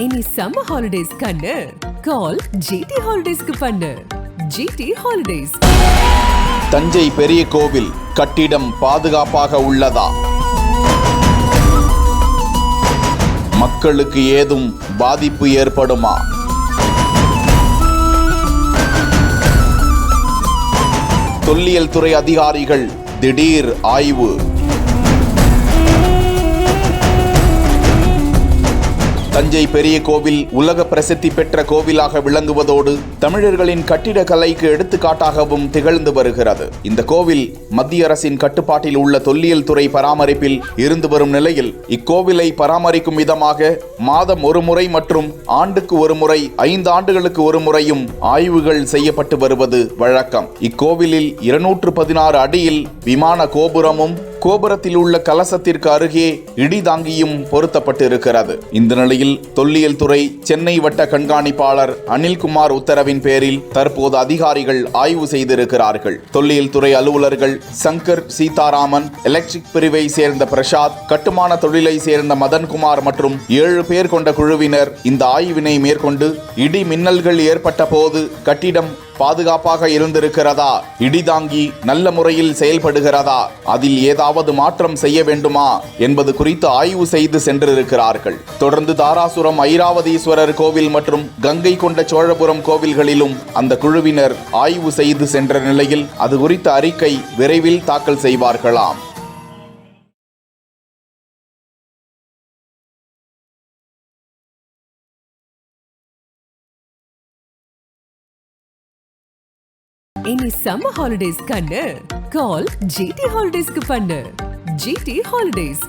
இனி summer holidays கண்ணு கால் GT ஹாலிடேஸ்க்கு பண்ணு. GT holidays. தஞ்சை பெரிய கோவில் கட்டிடம் பாதுகாப்பாக உள்ளதா? மக்களுக்கு ஏதும் பாதிப்பு ஏற்படுமா? தொல்லியல் துறை அதிகாரிகள் திடீர் ஆய்வு. தஞ்சை பெரிய கோவில் உலக பிரசித்தி பெற்ற கோவிலாக விளங்குவதோடு தமிழர்களின் கட்டிடக்கலைக்கு எடுத்துக்காட்டாகவும் திகழ்ந்து வருகிறது. இந்த கோவில் மத்திய அரசின் கட்டுப்பாட்டில் உள்ள தொல்லியல் துறை பராமரிப்பில் இருந்து வரும் நிலையில் இக்கோவிலை பராமரிக்கும் விதமாக மாதம் ஒரு முறை மற்றும் ஆண்டுக்கு ஒரு முறை 5 ஆண்டுகளுக்கு ஒரு முறையும் ஆய்வுகள் செய்யப்பட்டு வருவது வழக்கம். இக்கோவிலில் 216 அடியில் விமான கோபுரமும் கோபுரத்தில் உள்ள கலசத்திற்கு அருகே இடிதாங்கியும் பொருத்தப்பட்டிருக்கிறது. இந்த நிலையில் தொல்லியல் துறை சென்னை வட்ட கண்காணிப்பாளர் அனில்குமார் உத்தரவின் பேரில் தற்போது அதிகாரிகள் ஆய்வு செய்திருக்கிறார்கள். தொல்லியல் துறை அலுவலர்கள் சங்கர் சீதாராமன், எலக்ட்ரிக் பிரிவை சேர்ந்த பிரசாத், கட்டுமான தொழிலை சேர்ந்த மதன்குமார் மற்றும் 7 பேர் கொண்ட குழுவினர் இந்த ஆய்வினை மேற்கொண்டு இடி மின்னல்கள் ஏற்பட்ட போது கட்டிடம் பாதுகாப்பாக இருந்திருக்கிறதா, இடிதாங்கி நல்ல முறையில் செயல்படுகிறதா, அதில் ஏதாவது மாற்றம் செய்ய வேண்டுமா என்பது குறித்து ஆய்வு செய்து சென்றிருக்கிறார்கள். தொடர்ந்து தாராசுரம் ஐராவதீஸ்வரர் கோவில் மற்றும் கங்கை கொண்ட சோழபுரம் கோவில்களிலும் அந்த குழுவினர் ஆய்வு செய்து சென்ற நிலையில் அது குறித்த அறிக்கை விரைவில் தாக்கல் செய்வார்களாம். இனி சம்மர் ஹாலிடேஸ் கண்ணு கால் ஜிடி ஹாலிடேஸ்க்கு பண்ணு. GT holidays.